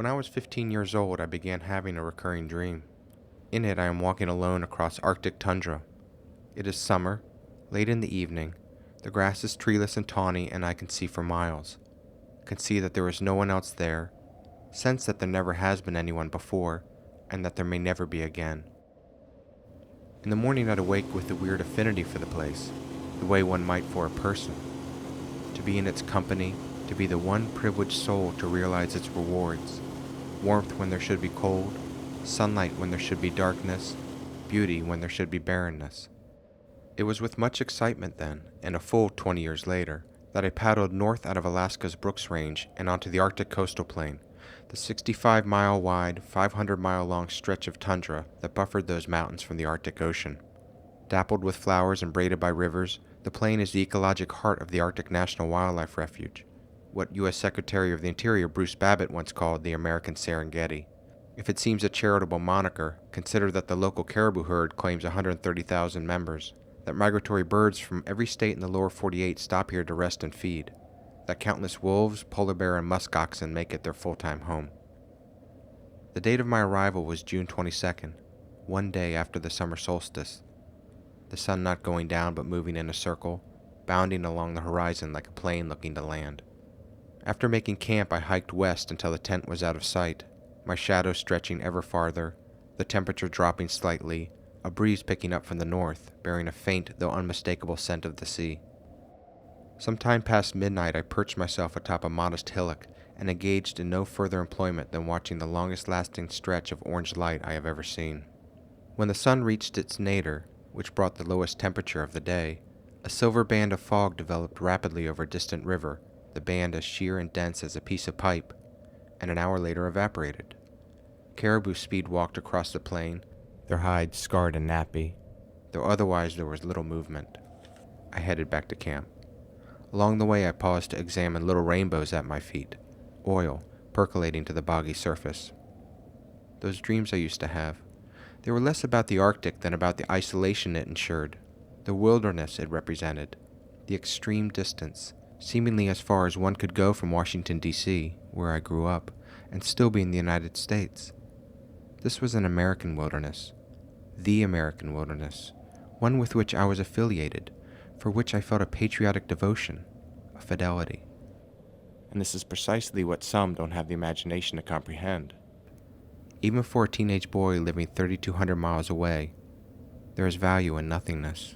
When I was 15 years old, I began having a recurring dream. In it, I am walking alone across Arctic tundra. It is summer, late in the evening. The grass is treeless and tawny, and I can see for miles. I can see that there is no one else there, sense that there never has been anyone before, and that there may never be again. In the morning, I'd awake with a weird affinity for the place, the way one might for a person. To be in its company, to be the one privileged soul to realize its rewards. Warmth when there should be cold, sunlight when there should be darkness, beauty when there should be barrenness. It was with much excitement then, and a full 20 years later, that I paddled north out of Alaska's Brooks Range and onto the Arctic coastal plain, the 65-mile-wide, 500-mile-long stretch of tundra that buffered those mountains from the Arctic Ocean. Dappled with flowers and braided by rivers, the plain is the ecologic heart of the Arctic National Wildlife Refuge, what U.S. Secretary of the Interior Bruce Babbitt once called the American Serengeti. If it seems a charitable moniker, consider that the local caribou herd claims 130,000 members, that migratory birds from every state in the lower 48 stop here to rest and feed, that countless wolves, polar bear, and musk oxen make it their full-time home. The date of my arrival was June 22nd, one day after the summer solstice. The sun not going down but moving in a circle, bounding along the horizon like a plane looking to land. After making camp, I hiked west until the tent was out of sight, my shadow stretching ever farther, the temperature dropping slightly, a breeze picking up from the north, bearing a faint though unmistakable scent of the sea. Some time past midnight, I perched myself atop a modest hillock and engaged in no further employment than watching the longest-lasting stretch of orange light I have ever seen. When the sun reached its nadir, which brought the lowest temperature of the day, a silver band of fog developed rapidly over a distant river, the band as sheer and dense as a piece of pipe, and an hour later evaporated. Caribou speed-walked across the plain, their hides scarred and nappy, though otherwise there was little movement. I headed back to camp. Along the way I paused to examine little rainbows at my feet, oil percolating to the boggy surface. Those dreams I used to have, they were less about the Arctic than about the isolation it ensured, the wilderness it represented, the extreme distance, seemingly as far as one could go from Washington, D.C., where I grew up, and still be in the United States. This was an American wilderness, the American wilderness, one with which I was affiliated, for which I felt a patriotic devotion, a fidelity. And this is precisely what some don't have the imagination to comprehend. Even for a teenage boy living 3,200 miles away, there is value in nothingness.